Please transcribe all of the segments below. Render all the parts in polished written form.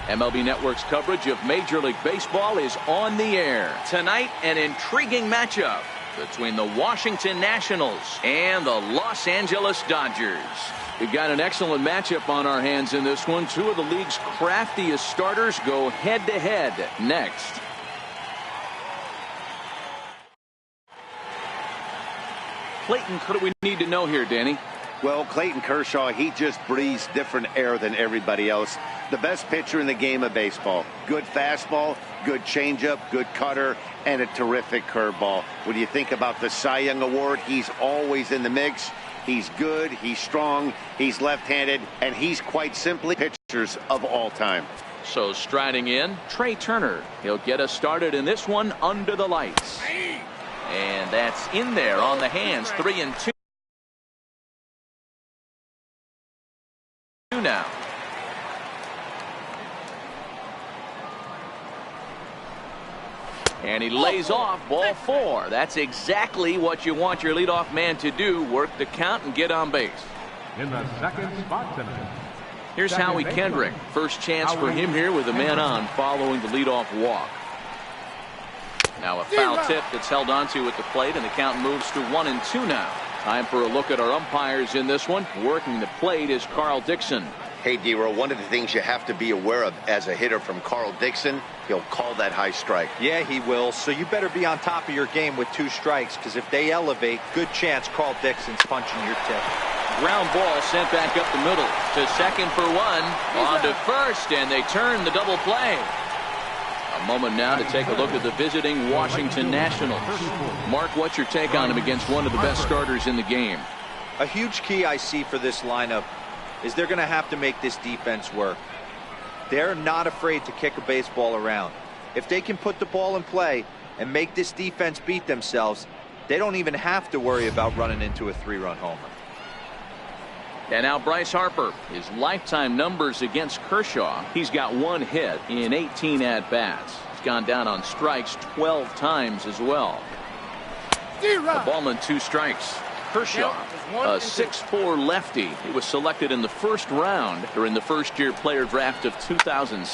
MLB Network's coverage of Major League Baseball is on the air. Tonight, an intriguing matchup between the Washington Nationals and the Los Angeles Dodgers. We've got an excellent matchup on our hands in this one. Two of the league's craftiest starters go head-to-head next. Clayton, what do we need to know here, Danny? Well, Clayton Kershaw, he just breathes different air than everybody else. The best pitcher in the game of baseball. Good fastball, good changeup, good cutter, and a terrific curveball. When you think about the Cy Young Award, he's always in the mix. He's good, he's strong, he's left-handed, and he's quite simply pitchers of all time. So striding in, Trey Turner. He'll get us started in this one under the lights. And that's in there on the hands, 3-2 now. And he lays off ball 4. That's exactly what you want your leadoff man to do. Work the count and get on base. In the second spot tonight. Here's Howie Kendrick. First chance for him here with a man on following the leadoff walk. Now a foul tip that's held onto at the plate, and the count moves to 1-2 now. Time for a look at our umpires in this one. Working the plate is Carl Dixon. Hey, D-Row, one of the things you have to be aware of as a hitter from Carl Dixon, he'll call that high strike. Yeah, he will. So you better be on top of your game with 2 strikes, because if they elevate, good chance Carl Dixon's punching your tip. Ground ball sent back up the middle to second for 1. On to first, and they turn the double play. A moment now to take a look at the visiting Washington Nationals. Mark, what's your take on him against one of the best starters in the game? A huge key I see for this lineup is they're going to have to make this defense work. They're not afraid to kick a baseball around. If they can put the ball in play and make this defense beat themselves, they don't even have to worry about running into a 3-run homer. And now Bryce Harper, his lifetime numbers against Kershaw. He's got 1 hit in 18 at-bats. He's gone down on strikes 12 times as well. A ball and 2 strikes. Kershaw, a 6'4" lefty. He was selected in the first round during the first-year player draft of 2006.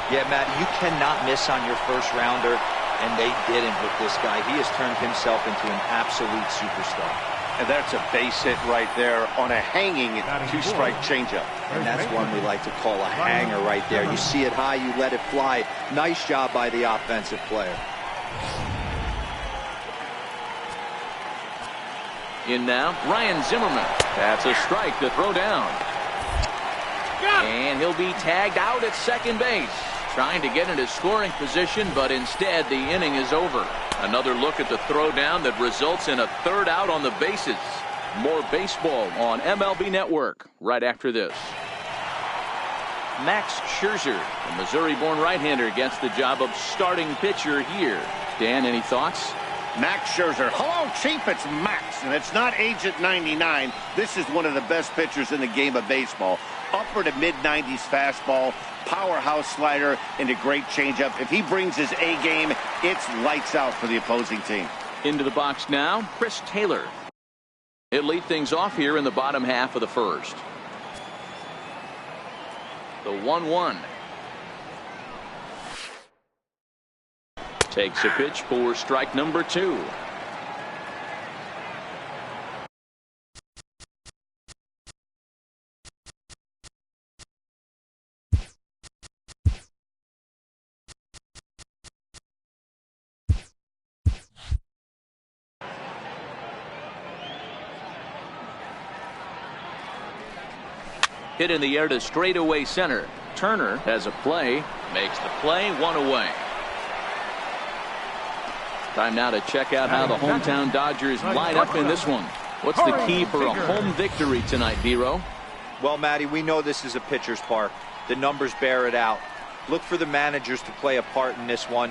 Yeah, Matt, you cannot miss on your first rounder, and they didn't with this guy. He has turned himself into an absolute superstar. And that's a base hit right there on a hanging 2-strike changeup. And that's one we like to call a hanger right there. You see it high, you let it fly. Nice job by the offensive player. In now, Ryan Zimmerman. That's a strike to throw down. And he'll be tagged out at second base. Trying to get into scoring position, but instead the inning is over. Another look at the throwdown that results in a 3rd out on the bases. More baseball on MLB Network right after this. Max Scherzer, the Missouri-born right-hander, gets the job of starting pitcher here. Dan, any thoughts? Max Scherzer. Hello, Chief. It's Max, and it's not Agent 99. This is one of the best pitchers in the game of baseball. Upper to mid-90s fastball, powerhouse slider, and a great changeup. If he brings his A game, it's lights out for the opposing team. Into the box now, Chris Taylor. He'll lead things off here in the bottom half of the first. The 1-1. Takes a pitch for strike number 2. Hit in the air to straightaway center. Turner has a play, makes the play, 1 away. Time now to check out how the hometown Dodgers line up in this one. What's the key for a home victory tonight, D-Row? Well, Matty, we know this is a pitcher's park. The numbers bear it out. Look for the managers to play a part in this one.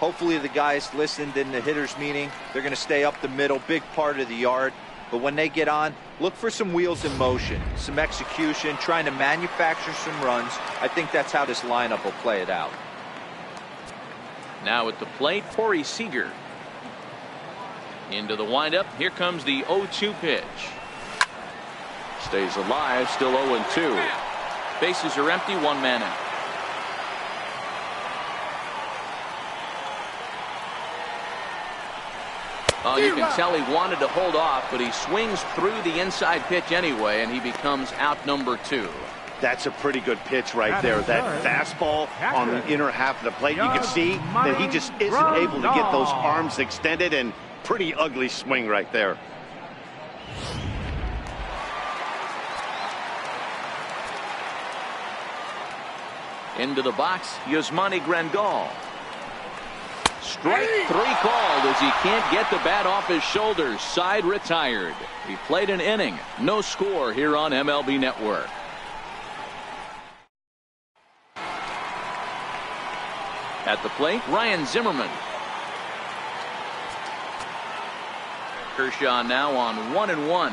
Hopefully the guys listened in the hitters meeting. They're going to stay up the middle, big part of the yard. But when they get on, look for some wheels in motion, some execution, trying to manufacture some runs. I think that's how this lineup will play it out. Now at the plate, Corey Seager. Into the windup. Here comes the 0-2 pitch. Stays alive, still 0-2. Bases are empty, 1 man out. Oh, you can tell he wanted to hold off, but he swings through the inside pitch anyway, and he becomes out number 2. That's a pretty good pitch right there. That fastball on the inner half of the plate. You can see that he just isn't able to get those arms extended, and pretty ugly swing right there. Into the box, Yasmani Grandal. Strike 3 called as he can't get the bat off his shoulders. Side retired. He played an inning. No score here on MLB Network. At the plate, Ryan Zimmerman. Kershaw now on 1-1.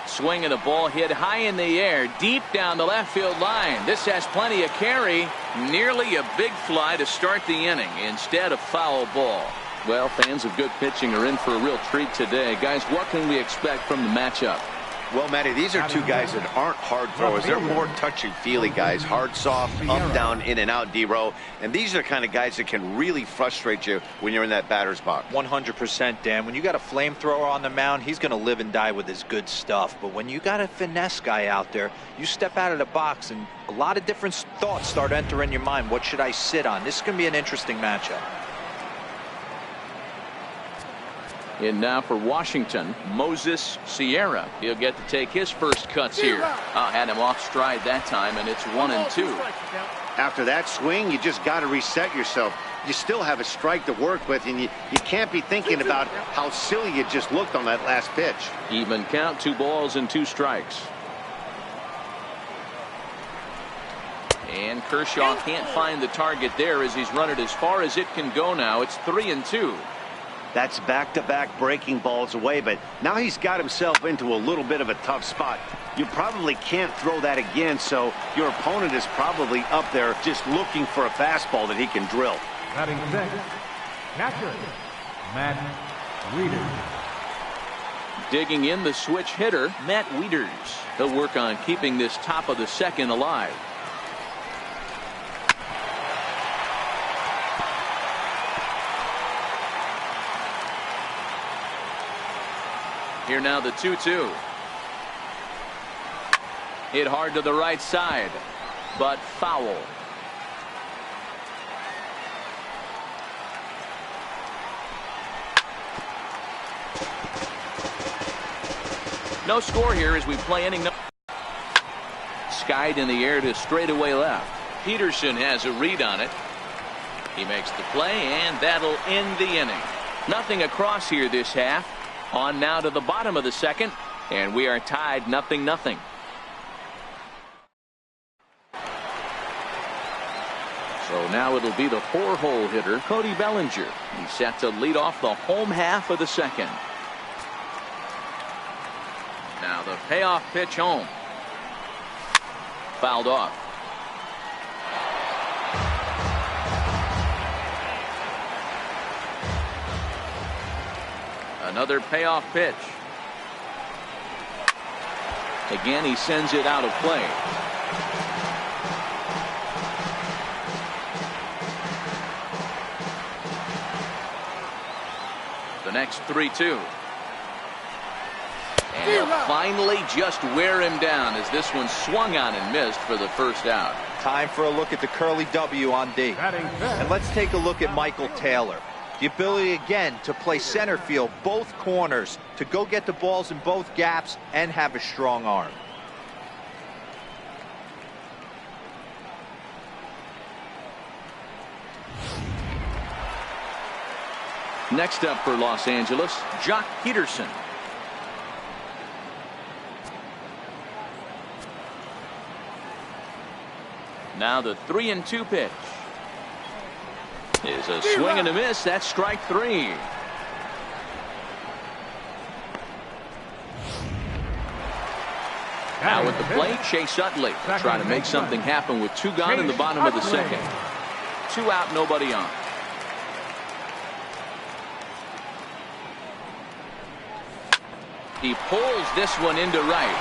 Swing and a ball hit high in the air, deep down the left field line. This has plenty of carry. Nearly a big fly to start the inning. Instead, a foul ball. Well, fans of good pitching are in for a real treat today. Guys, what can we expect from the matchup? Well, Matty, these are two guys that aren't hard throwers. They're more touchy-feely guys. Hard, soft, up, down, in and out, D-row. And these are the kind of guys that can really frustrate you when you're in that batter's box. 100%, Dan. When you got a flamethrower on the mound, he's going to live and die with his good stuff. But when you got a finesse guy out there, you step out of the box and a lot of different thoughts start entering your mind. What should I sit on? This is going to be an interesting matchup. In now for Washington, Moses Sierra. He'll get to take his first cuts here. Had him off stride that time, and it's 1-2. After that swing, you just got to reset yourself. You still have a strike to work with, and you can't be thinking about how silly you just looked on that last pitch. Even count, 2 balls and 2 strikes. And Kershaw can't find the target there as he's run it as far as it can go now. It's 3-2. That's back-to-back breaking balls away, but now he's got himself into a little bit of a tough spot. You probably can't throw that again, so your opponent is probably up there just looking for a fastball that he can drill. Batting second, catcher, Matt Wieters. Digging in the switch hitter, Matt Wieters. He'll work on keeping this top of the second alive. Here now the 2-2. Hit hard to the right side, but foul. No score here as we play inning. Skied in the air to straightaway left. Peterson has a read on it. He makes the play, and that'll end the inning. Nothing across here this half. On now to the bottom of the second, and we are tied 0-0. So now it'll be the 4-hole hitter, Cody Bellinger. He's set to lead off the home half of the second. Now the payoff pitch home. Fouled off. Another payoff pitch. Again, he sends it out of play. The next 3-2. And he'll finally just wear him down as this one swung on and missed for the first out. Time for a look at the curly W on D. And let's take a look at Michael Taylor. The ability again to play center field, both corners, to go get the balls in both gaps and have a strong arm. Next up for Los Angeles, Jock Peterson. Now the 3-2 pitch. Is a swing and a miss. That's strike 3. Now with the plate, Chase Utley trying to make something happen with 2 gone in the bottom of the second. 2 out, nobody on. He pulls this one into right,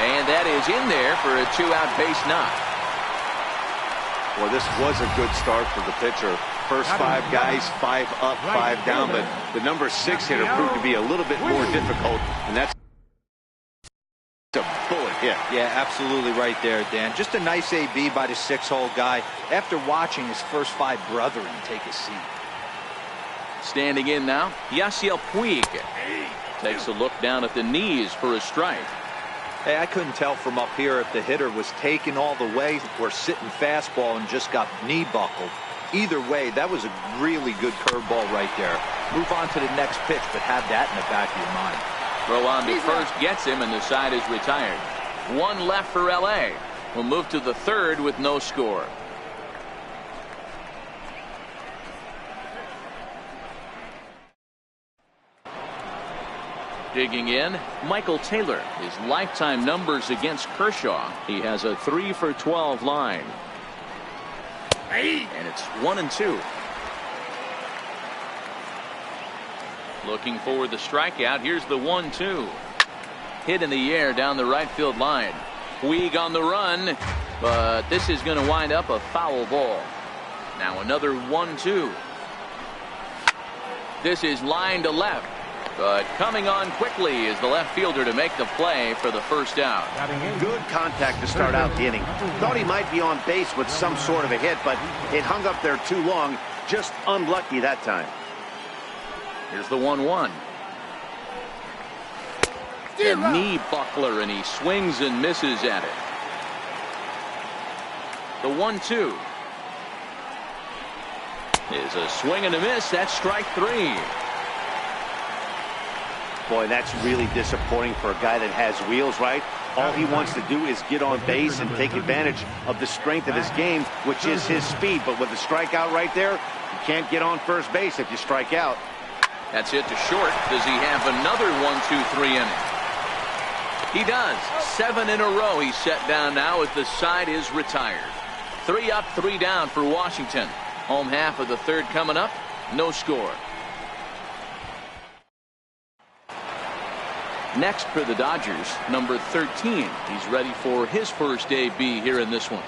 and that is in there for a 2-out base knock. Well, this was a good start for the pitcher. first 5 guys, 5 up, 5 down, but the number 6 hitter proved to be a little bit more difficult, and that's a bullet hit. Yeah, absolutely right there, Dan. Just a nice AB by the 6-hole guy after watching his first 5 brethren take a seat. Standing in now, Yasiel Puig takes a look down at the knees for a strike. Hey, I couldn't tell from up here if the hitter was taken all the way or sitting fastball and just got knee buckled. Either way, that was a really good curveball right there. Move on to the next pitch, but have that in the back of your mind. Throw on to first gets him, and the side is retired. 1 left for L.A. We'll move to the 3rd with no score. Digging in, Michael Taylor. His lifetime numbers against Kershaw. He has a 3 for 12 line. And it's 1-2. Looking for the strikeout. Here's the 1-2. Hit in the air down the right field line. Puig on the run, but this is going to wind up a foul ball. Now another 1-2. This is line to left. But coming on quickly is the left fielder to make the play for the first out. Good contact to start out the inning. Thought he might be on base with some sort of a hit, but it hung up there too long. Just unlucky that time. Here's the 1-1. A knee buckler, and he swings and misses at it. The 1-2 is a swing and a miss. That's strike 3. Boy, that's really disappointing for a guy that has wheels, right? All he wants to do is get on base and take advantage of the strength of his game, which is his speed. But with the strikeout right there, you can't get on first base if you strike out. That's hit to short. Does he have another 1-2-3 inning? He does. 7 in a row he's set down now as the side is retired. 3 up, 3 down for Washington. Home half of the 3rd coming up. No score. Next for the Dodgers, number 13. He's ready for his first AB here in this one.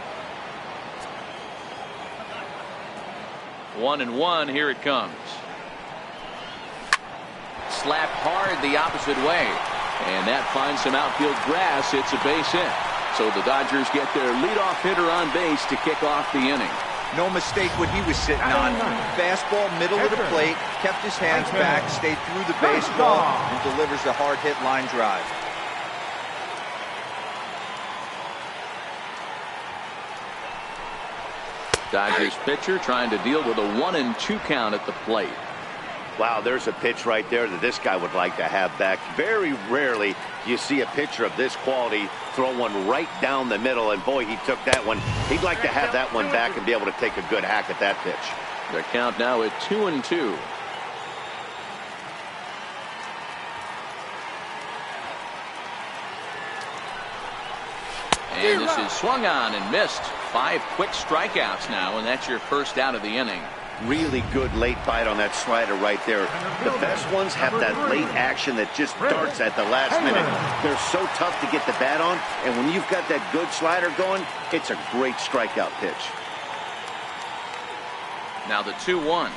1-1. Here it comes. Slapped hard the opposite way. And that finds some outfield grass. It's a base hit. So the Dodgers get their leadoff hitter on base to kick off the inning. No mistake what he was sitting on. Fastball, middle of the plate, kept his hands back, stayed through the baseball, and delivers a hard hit line drive. Dodgers pitcher trying to deal with a 1-2 count at the plate. Wow, there's a pitch right there that this guy would like to have back. Very rarely do you see a pitcher of this quality throw one right down the middle, and boy, he took that one. He'd like to have that one back and be able to take a good hack at that pitch. Their count now at 2-2. And this is swung on and missed. 5 quick strikeouts now, and that's your first out of the inning. Really good late bite on that slider right there. The best ones have that late action that just darts at the last minute. They're so tough to get the bat on, and when you've got that good slider going, it's a great strikeout pitch. Now the 2-1.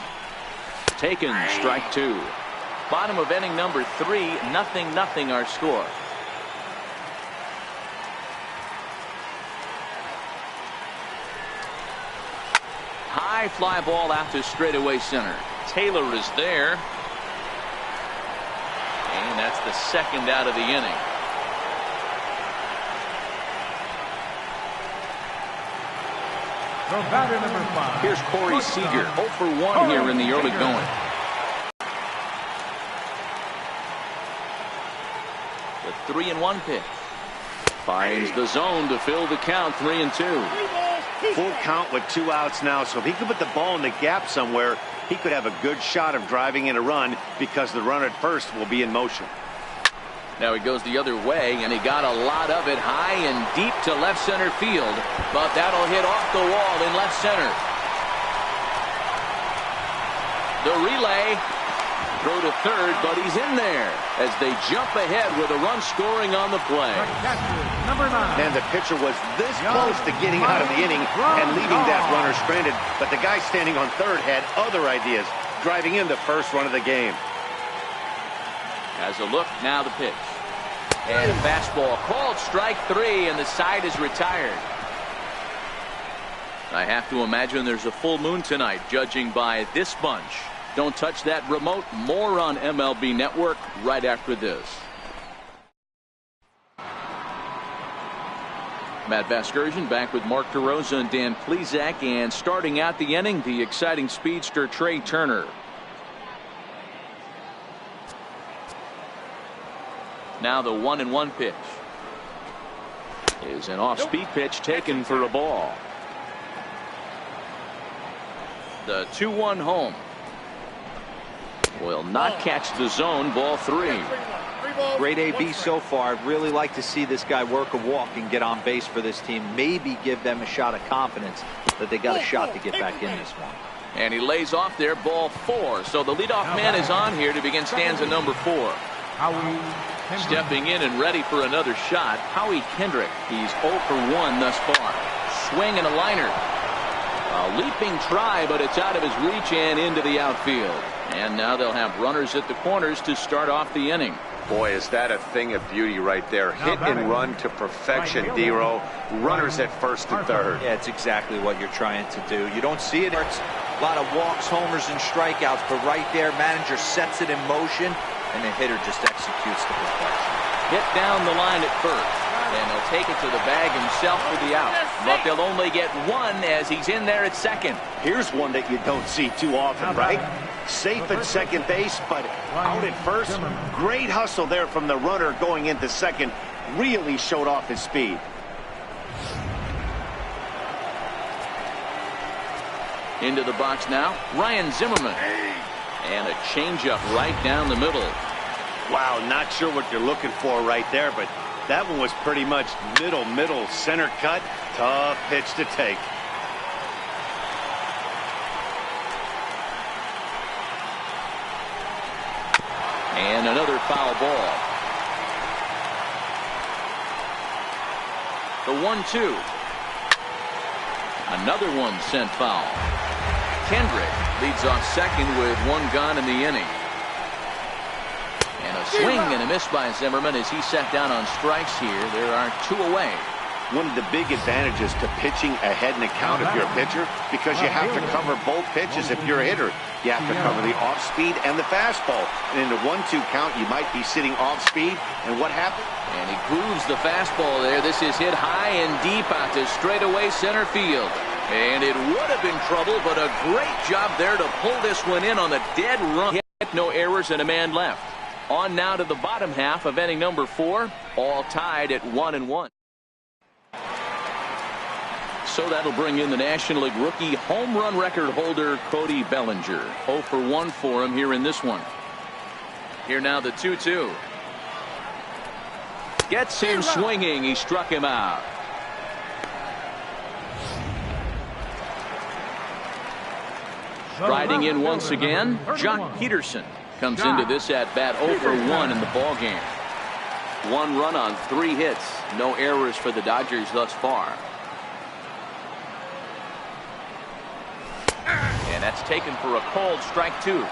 Taken, strike 2. Bottom of inning number 3, 0-0 our score. High fly ball out to straightaway center. Taylor is there. And that's the second out of the inning. The batter number 5. Here's Corey Seager, 0 for 1 here in the early going. The 3-1 pitch. Finds the zone to fill the count. 3-2. Full count with 2 outs now, so if he could put the ball in the gap somewhere, he could have a good shot of driving in a run because the runner at first will be in motion. Now he goes the other way, and he got a lot of it high and deep to left center field, but that'll hit off the wall in left center. The relay, throw to third, but he's in there as they jump ahead with a run scoring on the play. Number 9. And the pitcher was this close to getting out of the inning and leaving that runner stranded. But the guy standing on third had other ideas, driving in the first run of the game. Has a look, now the pitch. And a fastball called strike 3, and the side is retired. I have to imagine there's a full moon tonight, judging by this bunch. Don't touch that remote. More on MLB Network right after this. Matt Vasgersian back with Mark DeRosa and Dan Plesac, and starting out the inning, the exciting speedster Trey Turner. Now the 1-1 pitch is an off-speed pitch taken for a ball. The 2-1 home will not catch the zone. Ball 3. Great AB so far. I'd really like to see this guy work a walk and get on base for this team. Maybe give them a shot of confidence that they got a shot to get back in this one. And he lays off there. Ball 4. So the leadoff man is on here to begin stanza number 4. Stepping in and ready for another shot, Howie Kendrick. He's 0 for 1 thus far. Swing and a liner. A leaping try, but it's out of his reach and into the outfield. And now they'll have runners at the corners to start off the inning. Boy, is that a thing of beauty right there. Hit and run to perfection, Dero. Runners at first and third. Yeah, it's exactly what you're trying to do. You don't see it. It's a lot of walks, homers, and strikeouts, but right there, manager sets it in motion, and the hitter just executes to perfection. Hit down the line at first, and he'll take it to the bag himself for the out. But they'll only get one as he's in there at second. Here's one that you don't see too often, right? Safe at second base, but out at first. Great hustle there from the runner going into second. Really showed off his speed. Into the box now, Ryan Zimmerman. And a changeup right down the middle. Wow, not sure what you're looking for right there, but that one was pretty much middle, center cut. Tough pitch to take. And another foul ball. The 1-2. Another one sent foul. Kendrick leads off second with one gone in the inning. And a swing and a miss by Zimmerman as he sat down on strikes here. There are 2 away. One of the big advantages to pitching ahead in the count if you're a pitcher, because you have to cover both pitches if you're a hitter. You have to cover the off-speed and the fastball. And in the 1-2 count, you might be sitting off-speed. And what happened? And he grooves the fastball there. This is hit high and deep out to straightaway center field. And it would have been trouble, but a great job there to pull this one in on the dead run. No errors and a man left. On now to the bottom half of inning number 4, all tied at 1-1. So that'll bring in the National League rookie home run record holder Cody Bellinger. 0 for 1 for him here in this one. Here now the 2-2. Gets him swinging. He struck him out. Riding in once again, Jock Peterson comes into this at bat 0 for 1 in the ball game. 1 run on 3 hits. No errors for the Dodgers thus far. And that's taken for a called strike 2.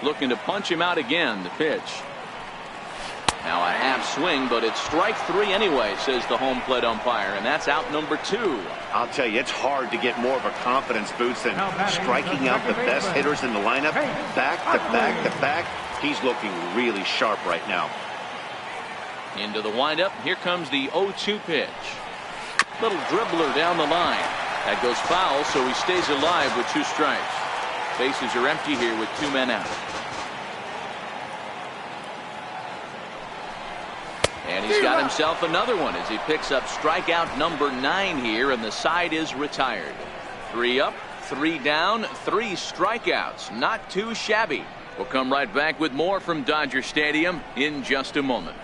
Looking to punch him out again. The pitch. Now a half swing, but it's strike 3 anyway, says the home plate umpire, and that's out number 2. I'll tell you, it's hard to get more of a confidence boost than striking out the best hitters in the lineup. Back to back to back. He's looking really sharp right now. Into the windup. Here comes the 0-2 pitch. Little dribbler down the line. That goes foul, so he stays alive with 2 strikes. Bases are empty here with 2 men out. And he's got himself another one as he picks up strikeout number 9 here, and the side is retired. 3 up, 3 down, 3 strikeouts. Not too shabby. We'll come right back with more from Dodger Stadium in just a moment.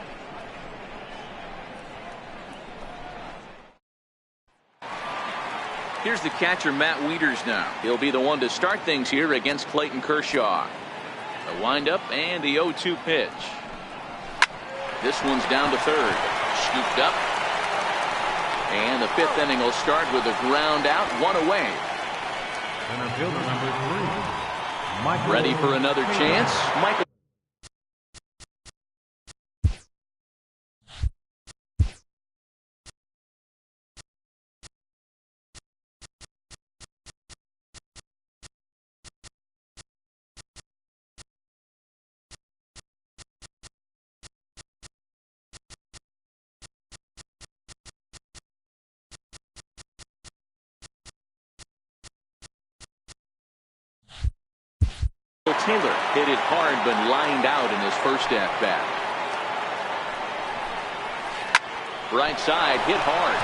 Here's the catcher, Matt Wieters now. He'll be the one to start things here against Clayton Kershaw. The windup and the 0-2 pitch. This one's down to third. Scooped up. And the fifth inning will start with a ground out, one away. Center fielder number 3. Michael. Ready for another chance. Michael. Taylor hit it hard but lined out in his first at bat. Right side hit hard,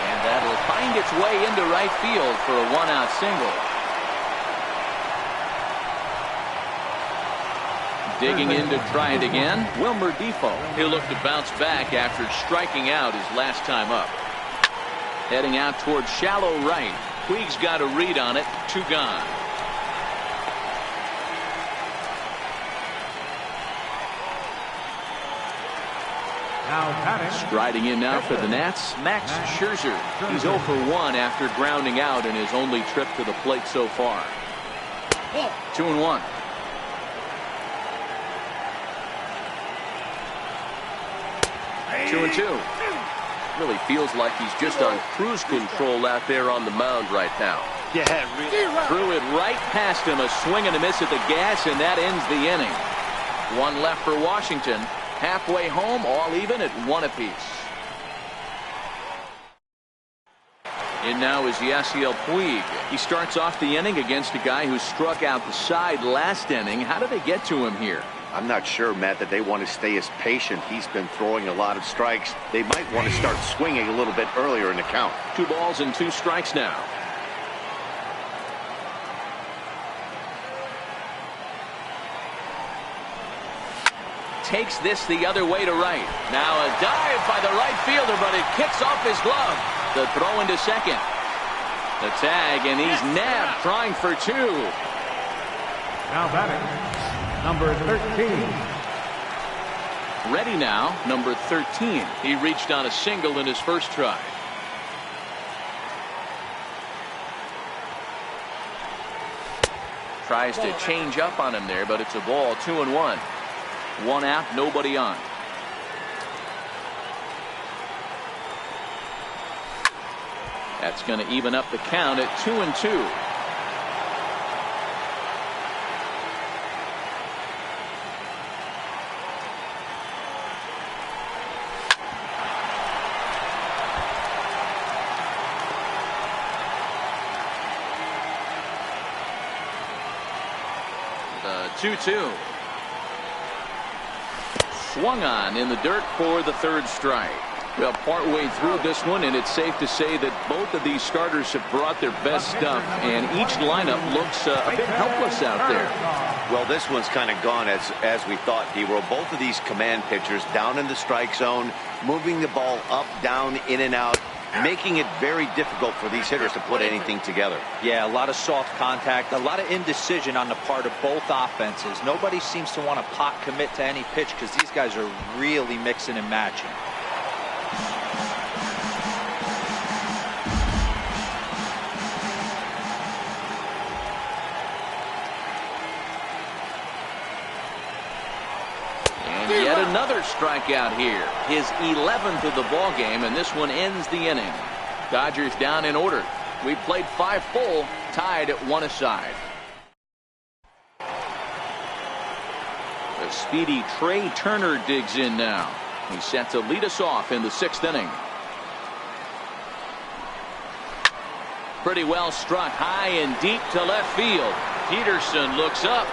and that'll find its way into right field for a one-out single. Digging in to try it again, Wilmer Defoe. He'll look to bounce back after striking out his last time up. Heading out towards shallow right. Puig's got a read on it. 2 gone. Striding in now for the Nats, Max Scherzer. He's 0 for 1 after grounding out in his only trip to the plate so far. 2-1. Two and two. Really feels like he's just on cruise control out there on the mound right now. Yeah, really. Threw it right past him, a swing and a miss at the gas, and that ends the inning. One left for Washington. Halfway home, all even at 1 apiece. In now is Yasiel Puig. He starts off the inning against a guy who struck out the side last inning. How did they get to him here? I'm not sure, Matt, that they want to stay as patient. He's been throwing a lot of strikes. They might want to start swinging a little bit earlier in the count. 2 balls and 2 strikes now. Takes this the other way to right. Now a dive by the right fielder, but it kicks off his glove. The throw into second. The tag, and he's nabbed, trying for 2. Now batting, number 13. Ready now, number 13. He reached on a single in his first try. Tries to change up on him there, but it's a ball. 2-1. 1 out, nobody on. That's going to even up the count at 2-2. The 2-2. Swung on in the dirt for the 3rd strike. Well, partway through this one, and it's safe to say that both of these starters have brought their best stuff, and each lineup looks a bit helpless out there. Well, this one's kind of gone as we thought, D-Roll. Both of these command pitchers down in the strike zone, moving the ball up, down, in and out, making it very difficult for these hitters to put anything together. Yeah, a lot of soft contact, a lot of indecision on the part of both offenses. Nobody seems to want to pot commit to any pitch because these guys are really mixing and matching. And yet another strikeout here. His 11th of the ball game, and this one ends the inning. Dodgers down in order. We played 5 full, tied at 1 aside. The speedy Trey Turner digs in now. He's set to lead us off in the 6th inning. Pretty well struck high and deep to left field. Peterson looks up.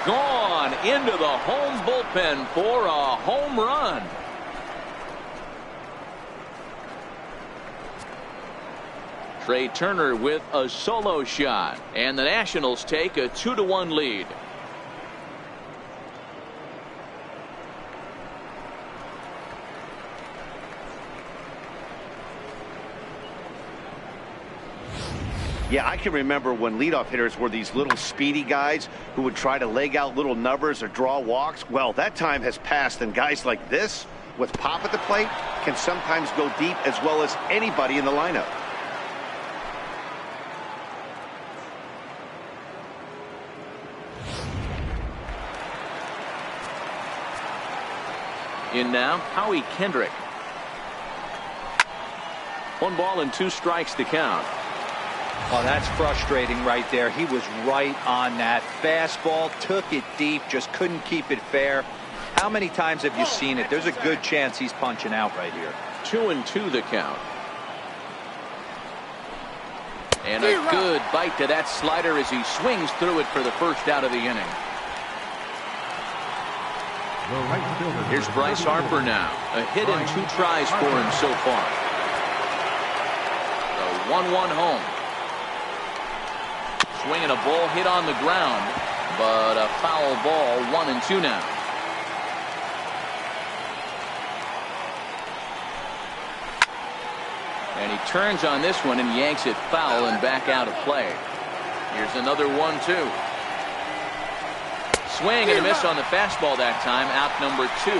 Gone into the home bullpen for a home run. Trey Turner with a solo shot, and the Nationals take a 2-1 lead. Yeah, I can remember when leadoff hitters were these little speedy guys who would try to leg out little numbers or draw walks. Well, that time has passed, and guys like this, with pop at the plate, can sometimes go deep as well as anybody in the lineup. In now, Howie Kendrick. 1 ball and 2 strikes to count. Oh, that's frustrating right there. He was right on that. Fastball, took it deep, just couldn't keep it fair. How many times have you seen it? There's a good chance he's punching out right here. 2-2 the count. And a good bite to that slider as he swings through it for the first out of the inning. Here's Bryce Harper now. A hit and 2 tries for him so far. The 1-1 home. Swinging a ball hit on the ground, but a foul ball. 1-2 now. And he turns on this one and yanks it foul and back out of play. Here's another 1-2. Swing and a miss on the fastball that time. Out number 2.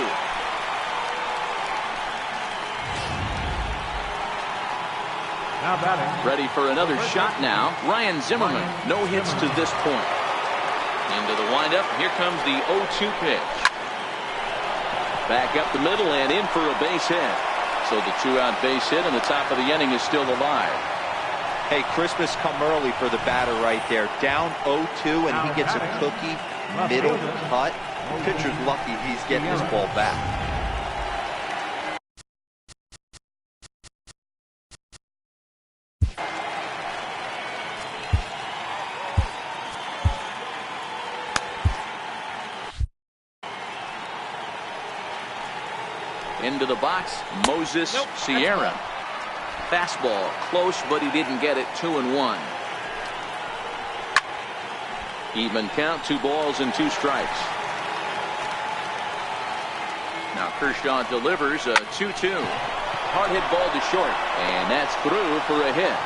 Now batting. Ready for another shot now. Ryan Zimmerman. No hits to this point. Into the windup. Here comes the 0-2 pitch. Back up the middle and in for a base hit. So the 2-out base hit and the top of the inning is still alive. Hey, Christmas come early for the batter right there. Down 0-2 and he gets a cookie. Middle cut. Pitcher's lucky he's getting this ball back. Into the box, Moses Sierra. Fastball close, but he didn't get it. 2-1. Even count. 2 balls and 2 strikes. Now Kershaw delivers a 2-2. Hard hit ball to short, and that's through for a hit.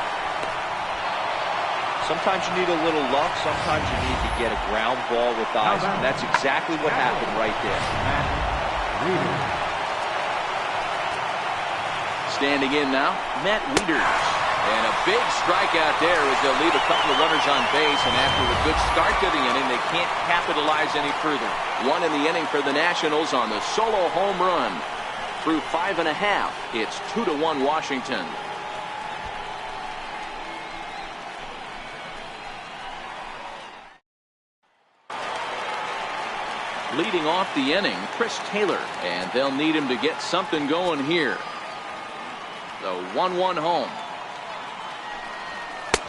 Sometimes you need a little luck. Sometimes you need to get a ground ball with eyes, and that's exactly what happened right there. Standing in now, Matt Wieters. And a big strikeout there as they'll leave a couple of runners on base. And after a good start to the inning, they can't capitalize any further. 1 in the inning for the Nationals on the solo home run. Through 5.5, it's 2-1 Washington. Leading off the inning, Chris Taylor. And they'll need him to get something going here. The 1-1 home.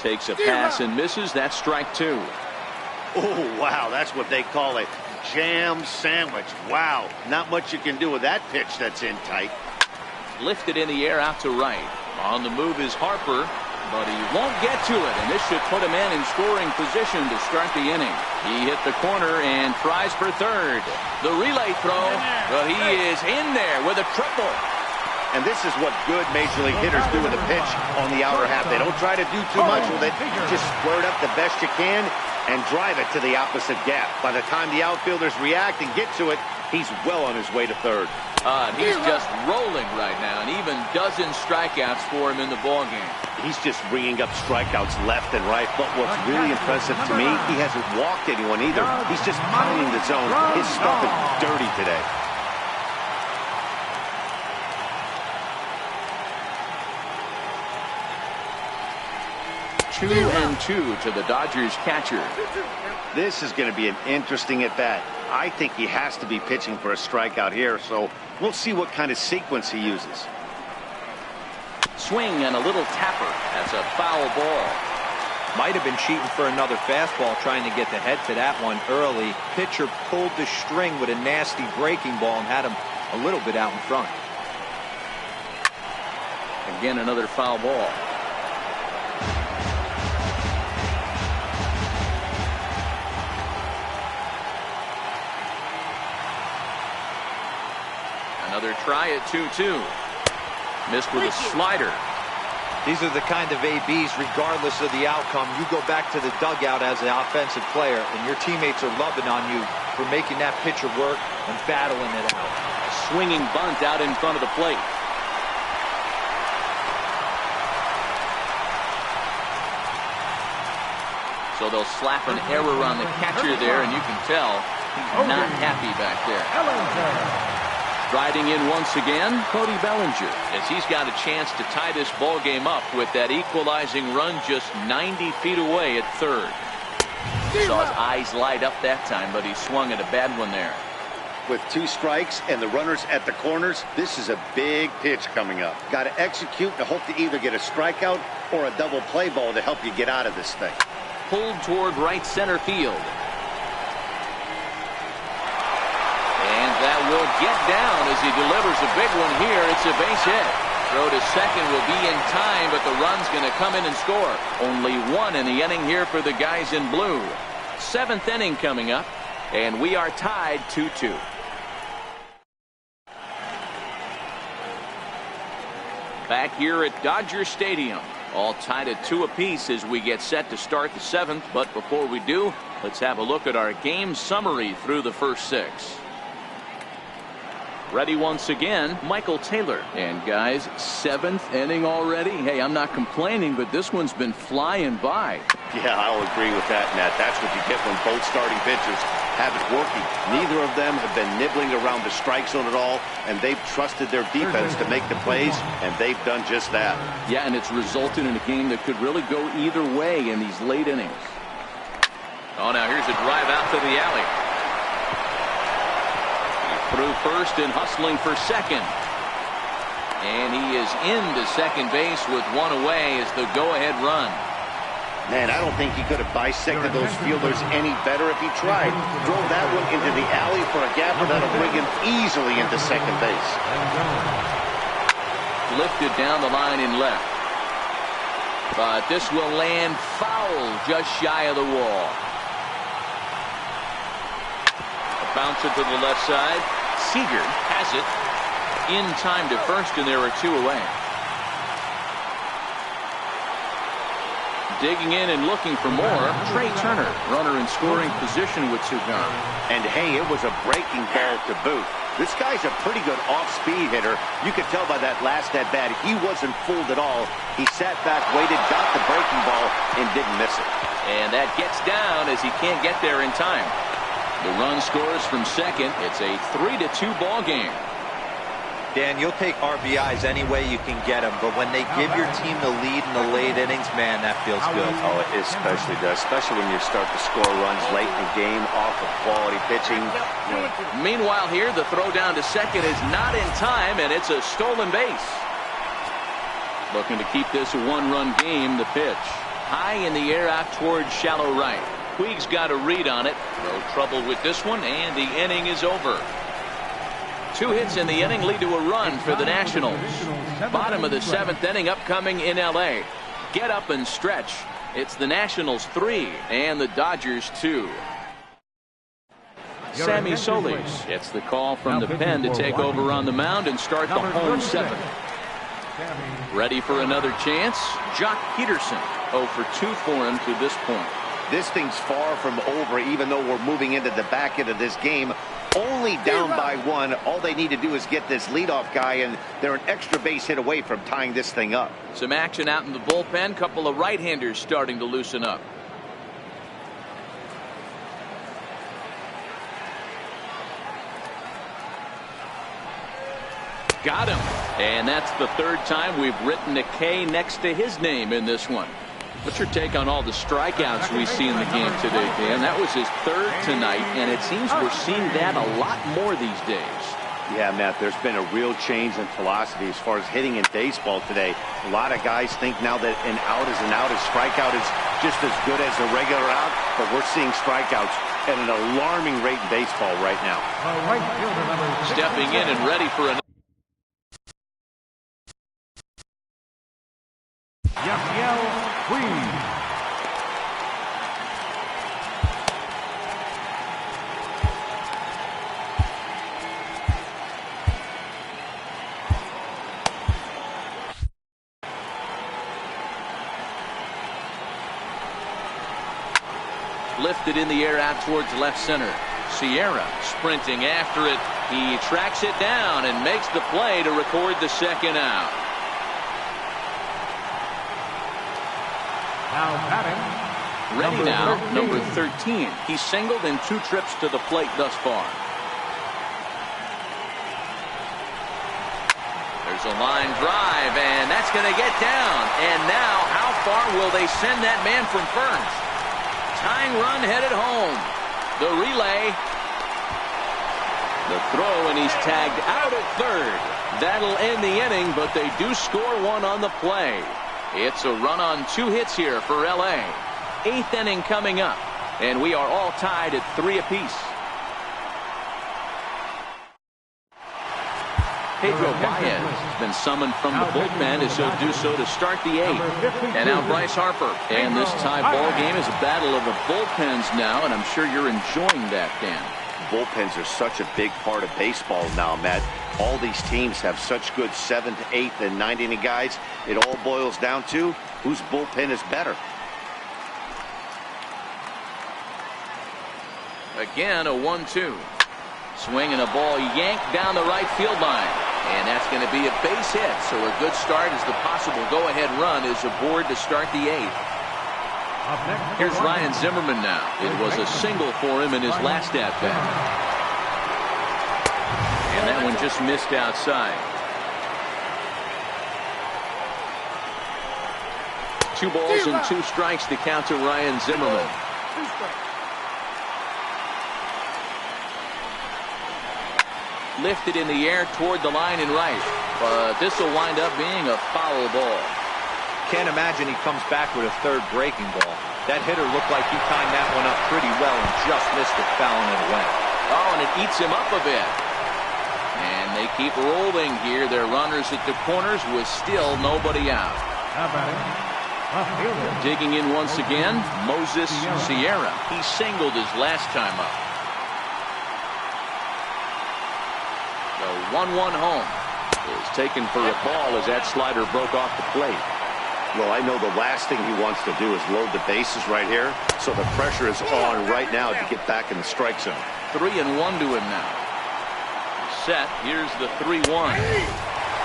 Takes a pass and misses. That's strike 2. Oh, wow. That's what they call a jam sandwich. Wow. Not much you can do with that pitch that's in tight. Lifted in the air out to right. On the move is Harper, but he won't get to it. And this should put him in scoring position to start the inning. He hit the corner and tries for third. The relay throw, but he is in there with a triple. And this is what good Major League hitters do with a pitch on the outer half. They don't try to do too much with it. Just squirt up the best you can and drive it to the opposite gap. By the time the outfielders react and get to it, he's well on his way to third. He's just rolling right now, and even dozen strikeouts for him in the ballgame. He's just ringing up strikeouts left and right. But what's really impressive to me, he hasn't walked anyone either. He's just pounding the zone. His stuff is dirty today. 2-2 to the Dodgers catcher. This is going to be an interesting at-bat. I think he has to be pitching for a strikeout here, so we'll see what kind of sequence he uses. Swing and a little tapper. That's a foul ball. Might have been cheating for another fastball, trying to get the head to that one early. Pitcher pulled the string with a nasty breaking ball and had him a little bit out in front. Again, another foul ball. Another try at 2-2. Missed with a slider. These are the kind of ABs, regardless of the outcome. You go back to the dugout as an offensive player, and your teammates are loving on you for making that pitcher work and battling it out. A swinging bunt out in front of the plate. So they'll slap an error on the catcher there, and you can tell he's not happy back there. Riding in once again, Cody Bellinger, as he's got a chance to tie this ball game up with that equalizing run just 90 feet away at third. Saw his eyes light up that time, but he swung at a bad one there. With 2 strikes and the runners at the corners, this is a big pitch coming up. Got to execute and hope to either get a strikeout or a double play ball to help you get out of this thing. Pulled toward right center field. And that will get down as he delivers a big one here. It's a base hit. Throw to second will be in time, but the run's going to come in and score. Only 1 in the inning here for the guys in blue. 7th inning coming up, and we are tied 2-2. Back here at Dodger Stadium, all tied at 2 apiece as we get set to start the 7th. But before we do, let's have a look at our game summary through the first 6. Ready once again, Michael Taylor. And guys, 7th inning already. Hey, I'm not complaining, but this one's been flying by. Yeah, I'll agree with that, Matt. That's what you get when both starting pitchers have it working. Neither of them have been nibbling around the strike zone at all, and they've trusted their defense to make the plays, and they've done just that. Yeah, and it's resulted in a game that could really go either way in these late innings. Oh, now here's a drive out to the alley. Through first and hustling for second. And he is into second base with 1 away as the go-ahead run. Man, I don't think he could have bisected those fielders any better if he tried. Drove that one into the alley for a gapper that'll bring him easily into second base. Lifted down the line in left. But this will land foul just shy of the wall. Bounce it to the left side. Seager has it in time to first, and there are 2 away. Digging in and looking for more, Trey Turner, runner in scoring position with 2 gone. And hey, it was a breaking ball to boot. This guy's a pretty good off-speed hitter. You could tell by that last at-bat he wasn't fooled at all. He sat back, waited, got the breaking ball, and didn't miss it. And that gets down as he can't get there in time. The run scores from second. It's a 3-2 ball game. Dan, you'll take RBIs any way you can get them, but when they give your team the lead in the late innings, man, that feels good. Oh, it especially does, especially when you start to score runs late in the game off of quality pitching. Meanwhile here, the throw down to second is not in time, and it's a stolen base. Looking to keep this a 1-run game. The pitch high in the air out towards shallow right. Puig's got a read on it. No trouble with this one, and the inning is over. 2 hits in the inning lead to a run for the Nationals. Bottom of the 7th inning upcoming in L.A. Get up and stretch. It's the Nationals 3 and the Dodgers 2. Sammy Solis gets the call from the pen to take over on the mound and start the home 7th. Ready for another chance? Jock Peterson, 0 for 2 for him to this point. This thing's far from over, even though we're moving into the back end of this game. Only down by 1. All they need to do is get this leadoff guy, and they're an extra base hit away from tying this thing up. Some action out in the bullpen. Couple of right-handers starting to loosen up. Got him. And that's the 3rd time we've written a K next to his name in this one. What's your take on all the strikeouts we see in the game today, Dan? That was his 3rd tonight, and it seems we're seeing that a lot more these days. Yeah, Matt, there's been a real change in philosophy as far as hitting in baseball today. A lot of guys think now that an out is an out, a strikeout is just as good as a regular out, but we're seeing strikeouts at an alarming rate in baseball right now. Stepping in and ready for another. Lifted in the air out towards left center. Sierra sprinting after it. He tracks it down and makes the play to record the second out. Now batting. Ready now, number 13. He's singled in 2 trips to the plate thus far. There's a line drive, and that's going to get down. And now, how far will they send that man from first? Tying run headed home. The relay. The throw, and he's tagged out at third. That'll end the inning, but they do score 1 on the play. It's a run on 2 hits here for L.A. 8th inning coming up, and we are all tied at 3 apiece. Pedro Baez has been summoned from the bullpen as he'll do so to start the 8th. And now Bryce Harper. And this tie ball game is a battle of the bullpens now, and I'm sure you're enjoying that, Dan. Bullpens are such a big part of baseball now, Matt. All these teams have such good 7th, 8th, and 9th inning guys. It all boils down to whose bullpen is better. Again, a 1-2. Swing and a ball yanked down the right field line. And that's going to be a base hit. So a good start as the possible go-ahead run is aboard to start the 8th. Here's Ryan Zimmerman now. It was a single for him in his last at-bat. And that one just missed outside. 2 balls and 2 strikes to count to Ryan Zimmerman. Lifted in the air toward the line and right. But this will wind up being a foul ball. Can't imagine he comes back with a 3rd breaking ball. That hitter looked like he timed that one up pretty well and just missed it, fouling it away. Oh, and it eats him up a bit. And they keep rolling here. Their runners at the corners with still nobody out. Digging in once again, Moses Sierra. He singled his last time up. The 1-1 home is taken for a ball as that slider broke off the plate. Well, I know the last thing he wants to do is load the bases right here, so the pressure is on right now to get back in the strike zone. 3-1 to him now. Set. Here's the 3-1.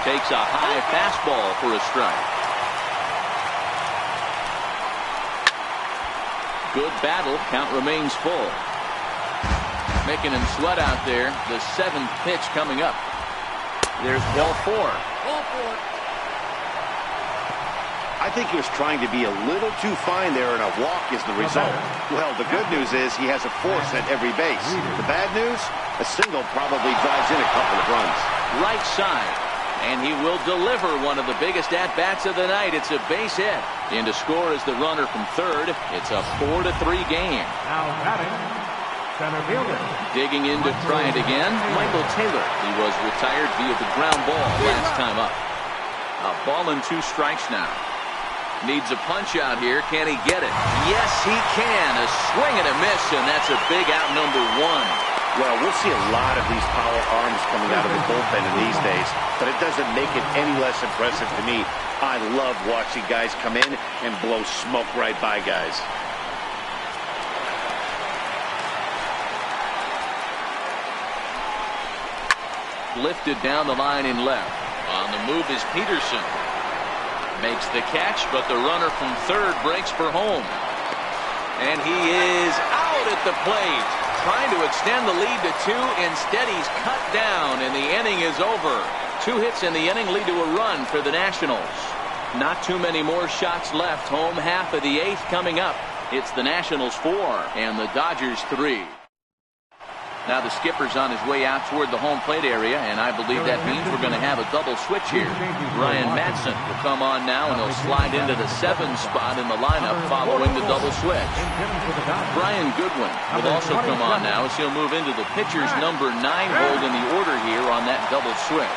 Takes a high fastball for a strike. Good battle. Count remains full. Making him sweat out there. The 7th pitch coming up. There's ball 4. I think he was trying to be a little too fine there, and a walk is the result. Well, the good news is he has a force at every base. The bad news, a single probably drives in a couple of runs. Right side. And he will deliver one of the biggest at-bats of the night. It's a base hit. In to score is the runner from third. It's a 4-3 game. Now batting, center fielder. Digging in to try it again, Michael Taylor. He was retired via the ground ball last time up. A ball and 2 strikes now. Needs a punch out here. Can he get it? Yes, he can. A swing and a miss, and that's a big out number 1. Well, we'll see a lot of these power arms coming out of the bullpen in these days, but it doesn't make it any less impressive to me. I love watching guys come in and blow smoke right by guys. Lifted down the line in left. On the move is Peterson. Makes the catch, but the runner from third breaks for home. And he is out at the plate. Trying to extend the lead to 2. Instead, he's cut down, and the inning is over. 2 hits in the inning lead to a run for the Nationals. Not too many more shots left. Home half of the 8th coming up. It's the Nationals 4 and the Dodgers 3. Now the skipper's on his way out toward the home plate area, and I believe that means we're going to have a double switch here. Ryan Madsen will come on now, and he'll slide into the 7 spot in the lineup following the double switch. Brian Goodwin will also come on now as he'll move into the pitcher's number 9 hold in the order here on that double switch.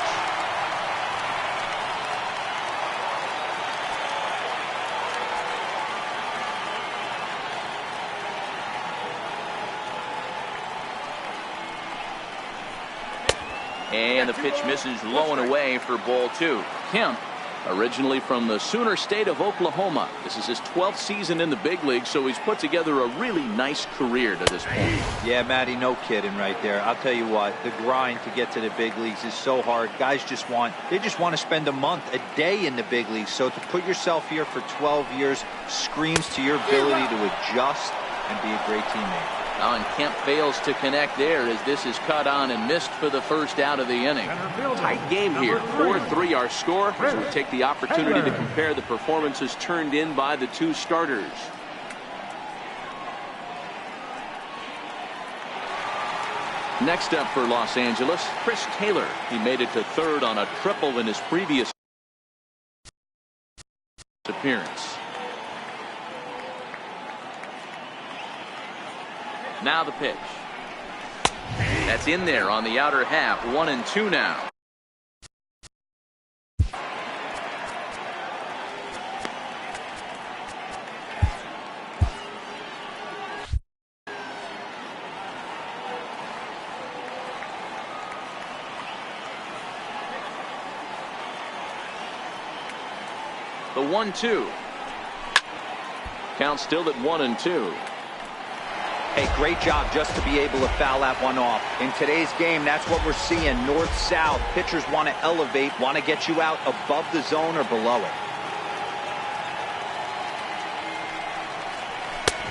And the pitch misses low and away for ball 2. Kemp Originally from the Sooner State of Oklahoma. This is his 12th season in the big league, so he's put together a really nice career to this point. Yeah, Matty, no kidding right there. I'll tell you what, the grind to get to the big leagues is so hard. Guys just want to spend a month, a day in the big leagues. So to put yourself here for 12 years screams to your ability to adjust and be a great teammate. And Kemp fails to connect there as this is cut on and missed for the first out of the inning. Tight game here. 4-3 our score as we take the opportunity to compare the performances turned in by the two starters. Next up for Los Angeles, Chris Taylor. He made it to third on a triple in his previous appearance. Now the pitch. That's in there on the outer half. 1-2 now. The 1-2. Count still at 1-2. Hey, great job just to be able to foul that one off. In today's game, that's what we're seeing. North-south. Pitchers want to elevate, want to get you out above the zone or below it.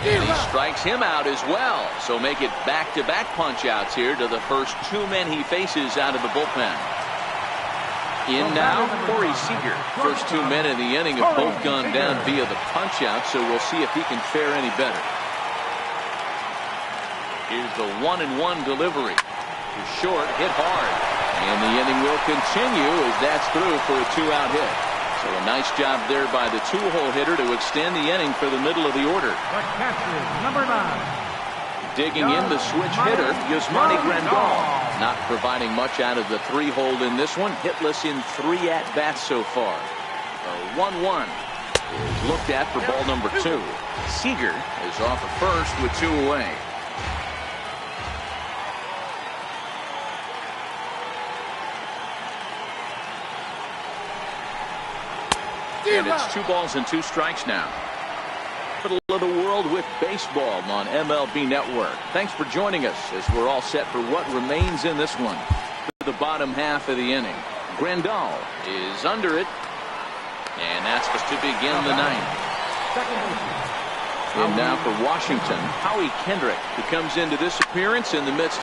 And he strikes him out as well. So make it back-to-back punch-outs here to the first two men he faces out of the bullpen. In now, Corey Seager. First two men in the inning have both gone down via the punch-out, so we'll see if he can fare any better. Here's the 1-1 delivery. Too short, hit hard. And the inning will continue as that's through for a two-out hit. So a nice job there by the two-hole hitter to extend the inning for the middle of the order. The catcher, number 9. Digging in the switch hitter, Yasmani Grandal. Not providing much out of the three-hole in this one. Hitless in 3 at-bats so far. The 1-1 is looked at for ball number 2. Seager is off at first with 2 away. And it's 2 balls and 2 strikes now. Middle of the world with baseball on MLB Network. Thanks for joining us as we're all set for what remains in this one. To the bottom half of the inning. Grandal is under it. And that's to begin the 9th. And now for Washington, Howie Kendrick, who comes into this appearance in the midst